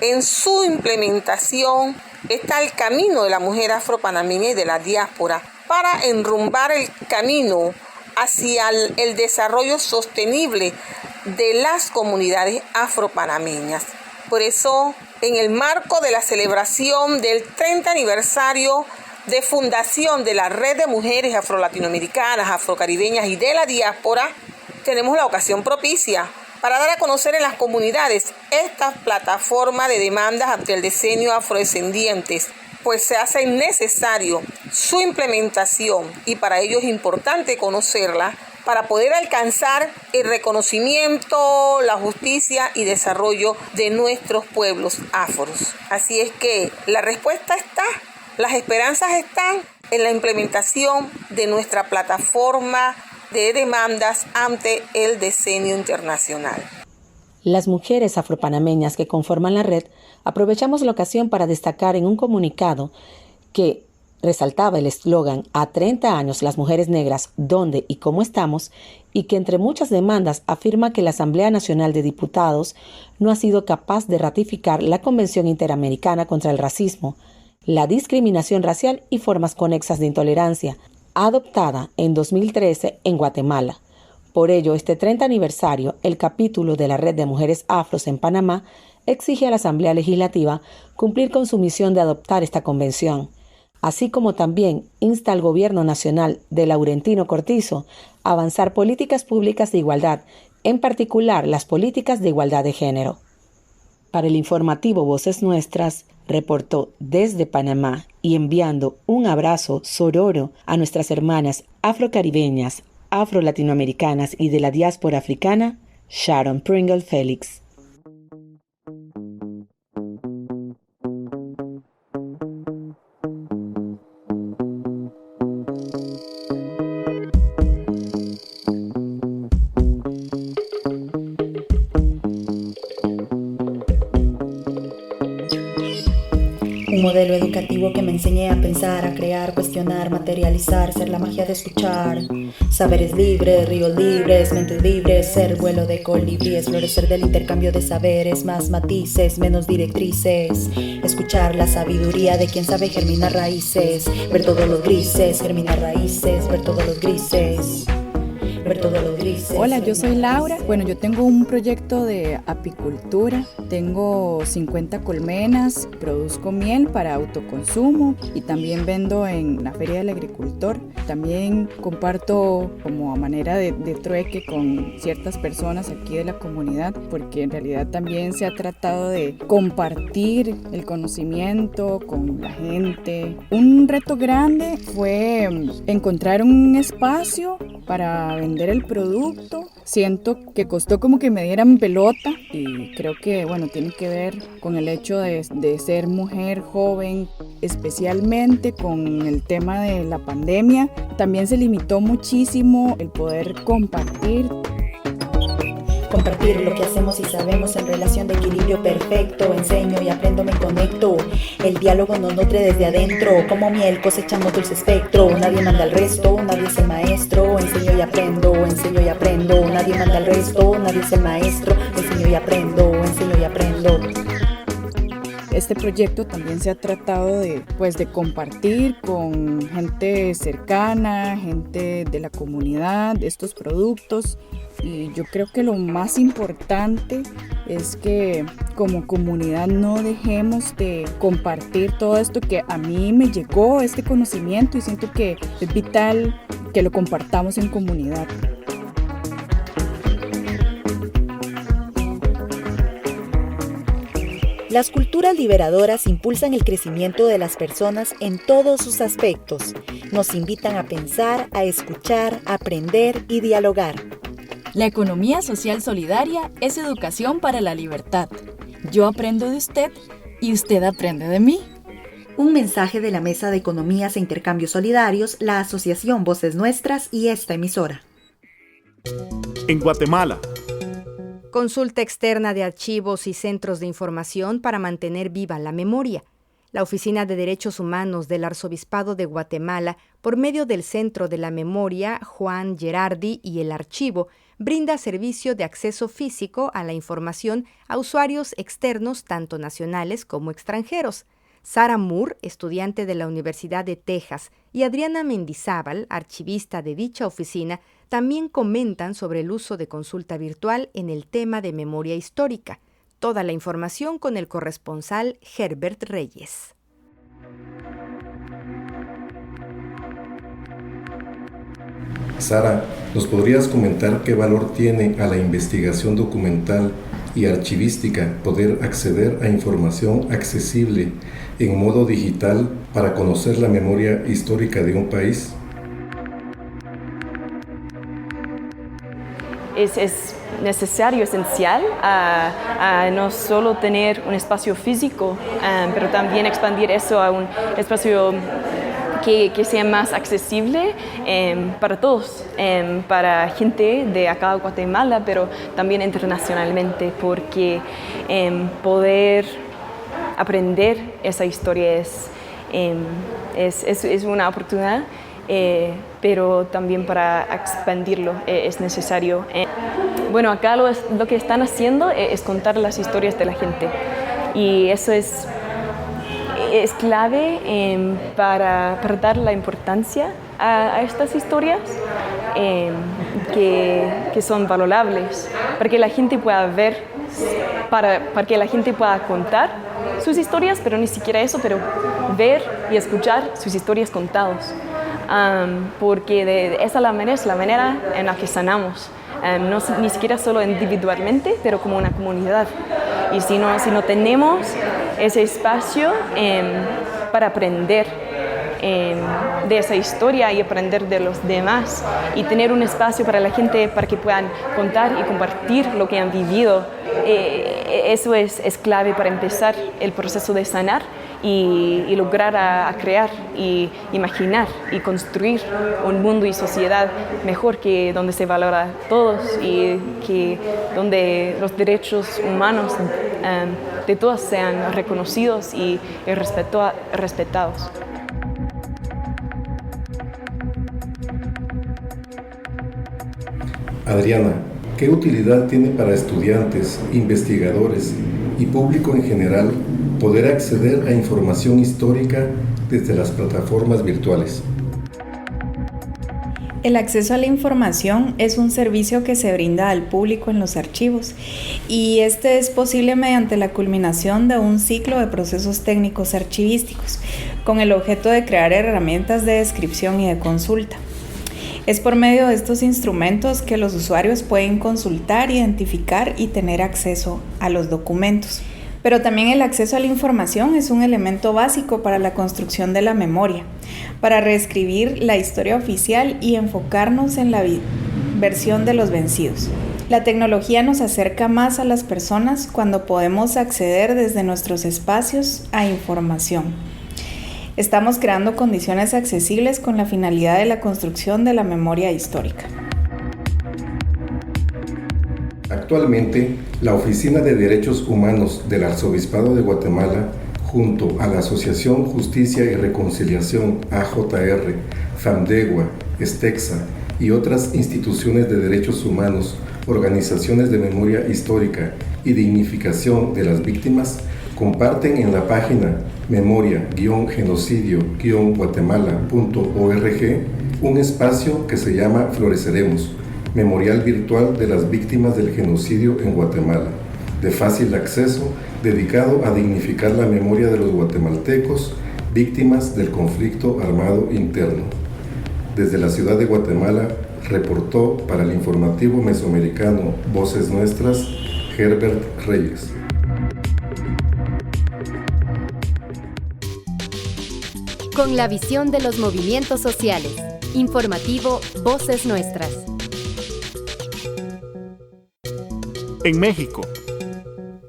En su implementación está el camino de la mujer afropanameña y de la diáspora para enrumbar el camino hacia el desarrollo sostenible de las comunidades afropanameñas. Por eso, en el marco de la celebración del 30 aniversario de fundación de la Red de Mujeres Afro-Latinoamericanas, Afrocaribeñas y de la Diáspora, tenemos la ocasión propicia para dar a conocer en las comunidades esta plataforma de demandas ante el Decenio Afrodescendientes, pues se hace necesario su implementación y para ello es importante conocerla para poder alcanzar el reconocimiento, la justicia y desarrollo de nuestros pueblos afros. Así es que la respuesta está, las esperanzas están en la implementación de nuestra plataforma de demandas ante el Decenio Internacional. Las mujeres afropanameñas que conforman la red aprovechamos la ocasión para destacar en un comunicado que resaltaba el eslogan "A 30 años las mujeres negras, ¿dónde y cómo estamos?", y que entre muchas demandas afirma que la Asamblea Nacional de Diputados no ha sido capaz de ratificar la Convención Interamericana contra el Racismo, la Discriminación Racial y Formas Conexas de Intolerancia, adoptada en 2013 en Guatemala. Por ello, este 30 aniversario, el capítulo de la Red de Mujeres Afros en Panamá exige a la Asamblea Legislativa cumplir con su misión de adoptar esta convención, así como también insta al Gobierno Nacional de Laurentino Cortizo a avanzar políticas públicas de igualdad, en particular las políticas de igualdad de género. Para el informativo Voces Nuestras, reportó desde Panamá y enviando un abrazo sororo a nuestras hermanas afrocaribeñas, afro-latinoamericanas y de la diáspora africana, Sharon Pringle Félix. Un modelo educativo que me enseñe a pensar, a crear, cuestionar, materializar, ser la magia de escuchar. Saberes libres, ríos libres, mentes libres, ser vuelo de colibríes, florecer del intercambio de saberes, más matices, menos directrices. Escuchar la sabiduría de quien sabe germinar raíces, ver todos los grises, germinar raíces, ver todos los grises. Hola, yo soy Laura. Bueno, yo tengo un proyecto de apicultura. Tengo 50 colmenas, produzco miel para autoconsumo y también vendo en la Feria del Agricultor. También comparto como a manera de trueque con ciertas personas aquí de la comunidad, porque en realidad también se ha tratado de compartir el conocimiento con la gente. Un reto grande fue encontrar un espacio para vender el producto. Siento que costó como que me dieran pelota y creo que, bueno, tiene que ver con el hecho de ser mujer joven, especialmente con el tema de la pandemia. También se limitó muchísimo el poder compartir lo que hacemos y sabemos en relación de equilibrio perfecto. Enseño y aprendo, me conecto. El diálogo nos nutre desde adentro. Como miel cosechamos dulce espectro. Nadie manda al resto, nadie es el maestro. Enseño y aprendo, enseño y aprendo. Nadie manda al resto, nadie es el maestro. Enseño y aprendo, enseño y aprendo. Este proyecto también se ha tratado de compartir con gente cercana, gente de la comunidad, estos productos. Y yo creo que lo más importante es que como comunidad no dejemos de compartir todo esto que a mí me llegó, este conocimiento, y siento que es vital que lo compartamos en comunidad. Las culturas liberadoras impulsan el crecimiento de las personas en todos sus aspectos. Nos invitan a pensar, a escuchar, a aprender y dialogar. La economía social solidaria es educación para la libertad. Yo aprendo de usted y usted aprende de mí. Un mensaje de la Mesa de Economías e Intercambios Solidarios, la Asociación Voces Nuestras y esta emisora. En Guatemala. Consulta externa de archivos y centros de información para mantener viva la memoria. La Oficina de Derechos Humanos del Arzobispado de Guatemala, por medio del Centro de la Memoria Juan Gerardi y el Archivo, brinda servicio de acceso físico a la información a usuarios externos tanto nacionales como extranjeros. Sara Moore, estudiante de la Universidad de Texas, y Adriana Mendizábal, archivista de dicha oficina, también comentan sobre el uso de consulta virtual en el tema de memoria histórica. Toda la información con el corresponsal Herbert Reyes. Sara, ¿nos podrías comentar qué valor tiene a la investigación documental y archivística poder acceder a información accesible en modo digital para conocer la memoria histórica de un país? Es necesario, esencial, a no solo tener un espacio físico, pero también expandir eso a un espacio que sea más accesible para todos, para gente de acá de Guatemala, pero también internacionalmente, porque poder aprender esa historia es una oportunidad. Pero también para expandirlo es necesario. Bueno, acá lo que están haciendo es contar las historias de la gente, y eso es clave para dar la importancia a estas historias que son valorables, para que la gente pueda ver, para que la gente pueda contar sus historias, pero ni siquiera eso, pero ver y escuchar sus historias contadas. Porque esa es la manera en la que sanamos, ni siquiera solo individualmente, pero como una comunidad. Y si no tenemos ese espacio para aprender de esa historia y aprender de los demás y tener un espacio para la gente para que puedan contar y compartir lo que han vivido, eso es clave para empezar el proceso de sanar y lograr a crear y imaginar y construir un mundo y sociedad mejor, que donde se valora a todos y que donde los derechos humanos de todos sean reconocidos y respetados. Adriana, ¿qué utilidad tiene para estudiantes, investigadores y público en general poder acceder a información histórica desde las plataformas virtuales? El acceso a la información es un servicio que se brinda al público en los archivos, y este es posible mediante la culminación de un ciclo de procesos técnicos archivísticos, con el objeto de crear herramientas de descripción y de consulta. Es por medio de estos instrumentos que los usuarios pueden consultar, identificar y tener acceso a los documentos. Pero también el acceso a la información es un elemento básico para la construcción de la memoria, para reescribir la historia oficial y enfocarnos en la versión de los vencidos. La tecnología nos acerca más a las personas cuando podemos acceder desde nuestros espacios a información. Estamos creando condiciones accesibles con la finalidad de la construcción de la memoria histórica. Actualmente, la Oficina de Derechos Humanos del Arzobispado de Guatemala, junto a la Asociación Justicia y Reconciliación AJR, FAMDEGUA, STEXA y otras instituciones de derechos humanos, organizaciones de memoria histórica y dignificación de las víctimas, comparten en la página memoria-genocidio-guatemala.org un espacio que se llama Floreceremos, Memorial Virtual de las Víctimas del Genocidio en Guatemala, de fácil acceso, dedicado a dignificar la memoria de los guatemaltecos víctimas del conflicto armado interno. Desde la ciudad de Guatemala, reportó para el informativo mesoamericano Voces Nuestras, Herbert Reyes. Con la visión de los movimientos sociales. Informativo Voces Nuestras. En México.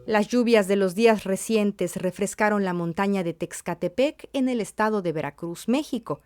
Las lluvias de los días recientes refrescaron la montaña de Texcatepec en el estado de Veracruz, México.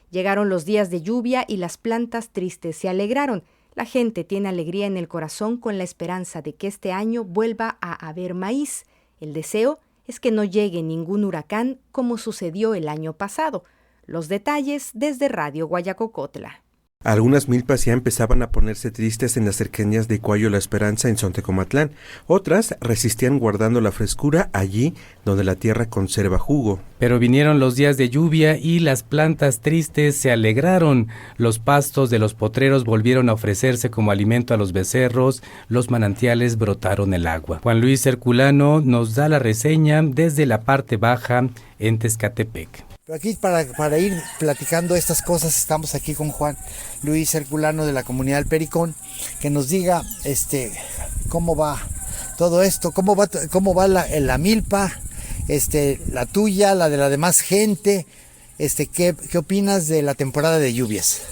Llegaron los días de lluvia y las plantas tristes se alegraron. La gente tiene alegría en el corazón con la esperanza de que este año vuelva a haber maíz. El deseo es que no llegue ningún huracán como sucedió el año pasado. Los detalles desde Radio Guayacocotla. Algunas milpas ya empezaban a ponerse tristes en las cercanías de Cuayo La Esperanza en Sontecomatlán. Otras resistían guardando la frescura allí donde la tierra conserva jugo. Pero vinieron los días de lluvia y las plantas tristes se alegraron. Los pastos de los potreros volvieron a ofrecerse como alimento a los becerros. Los manantiales brotaron el agua. Juan Luis Herculano nos da la reseña desde la parte baja en Texcatepec. Aquí para ir platicando estas cosas estamos aquí con Juan Luis Herculano de la comunidad del Pericón, que nos diga cómo va todo esto, cómo va la milpa, la tuya, la de la demás gente, ¿qué opinas de la temporada de lluvias?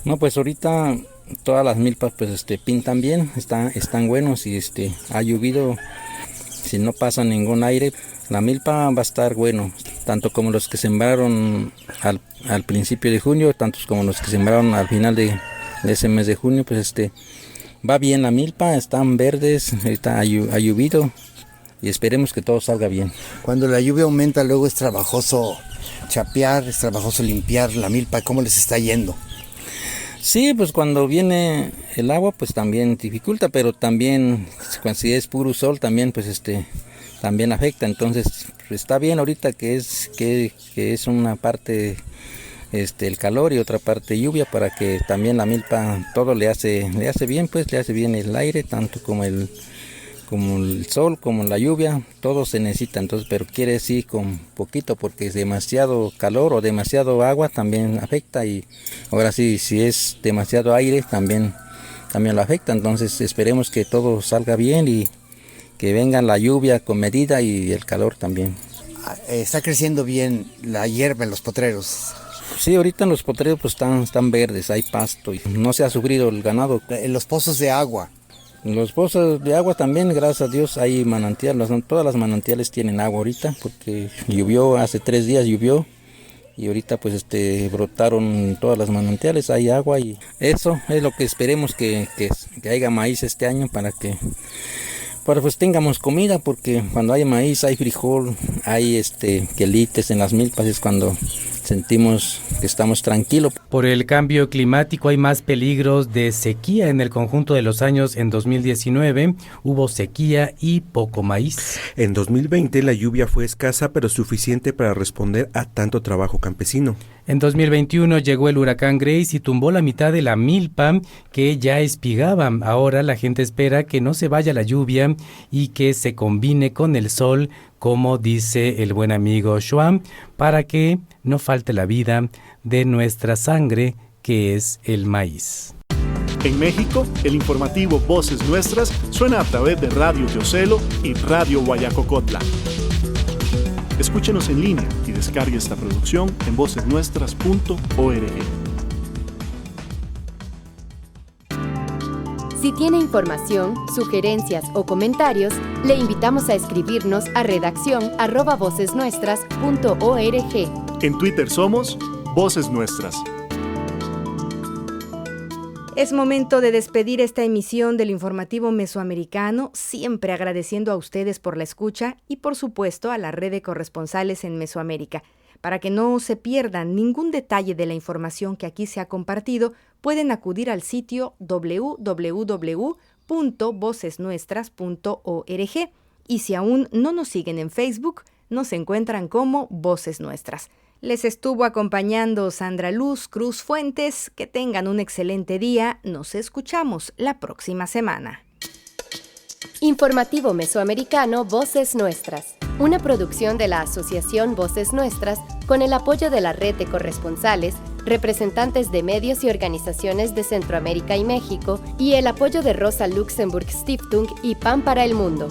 No, pues ahorita todas las milpas pues pintan bien, están buenos y ha llovido, si no pasa ningún aire, la milpa va a estar bueno, tanto como los que sembraron al principio de junio, tanto como los que sembraron al final de ese mes de junio, pues va bien la milpa, están verdes, ha llovido y esperemos que todo salga bien. Cuando la lluvia aumenta luego es trabajoso chapear, es trabajoso limpiar la milpa, ¿cómo les está yendo? Sí, pues cuando viene el agua pues también dificulta, pero también si es puro sol también pues también afecta, entonces está bien ahorita que es una parte el calor y otra parte lluvia para que también la milpa todo le hace bien, pues le hace bien el aire, tanto como el sol, como la lluvia, todo se necesita, entonces pero quiere decir con poquito porque es demasiado calor o demasiado agua también afecta y ahora sí, si es demasiado aire también lo afecta, entonces esperemos que todo salga bien y que venga la lluvia con medida y el calor también. Está creciendo bien la hierba en los potreros. Sí, ahorita en los potreros pues están verdes, hay pasto y no se ha sufrido el ganado. En los pozos de agua. En los pozos de agua también, gracias a Dios, hay manantiales. Todas las manantiales tienen agua ahorita porque llovió, hace 3 días llovió y ahorita pues brotaron todas las manantiales, hay agua y eso es lo que esperemos que haya maíz este año para pues tengamos comida, porque cuando hay maíz, hay frijol, hay quelites en las milpas, es cuando sentimos que estamos tranquilos. Por el cambio climático hay más peligros de sequía en el conjunto de los años. En 2019 hubo sequía y poco maíz. En 2020 la lluvia fue escasa pero suficiente para responder a tanto trabajo campesino. En 2021 llegó el huracán Grace y tumbó la mitad de la milpa que ya espigaba. Ahora la gente espera que no se vaya la lluvia y que se combine con el sol, como dice el buen amigo Schwam, para que no falte la vida de nuestra sangre, que es el maíz. En México, el informativo Voces Nuestras suena a través de Radio Teocelo y Radio Guayacocotla. Escúchenos en línea y descargue esta producción en vocesnuestras.org. Si tiene información, sugerencias o comentarios, le invitamos a escribirnos a redaccion@vocesnuestras.org. En Twitter somos Voces Nuestras. Es momento de despedir esta emisión del informativo mesoamericano, siempre agradeciendo a ustedes por la escucha y por supuesto a la red de corresponsales en Mesoamérica. Para que no se pierdan ningún detalle de la información que aquí se ha compartido, pueden acudir al sitio www.vocesnuestras.org y si aún no nos siguen en Facebook, nos encuentran como Voces Nuestras. Les estuvo acompañando Sandra Luz Cruz Fuentes. Que tengan un excelente día. Nos escuchamos la próxima semana. Informativo Mesoamericano Voces Nuestras, una producción de la Asociación Voces Nuestras con el apoyo de la red de corresponsales, representantes de medios y organizaciones de Centroamérica y México y el apoyo de Rosa Luxemburg Stiftung y Pan para el Mundo.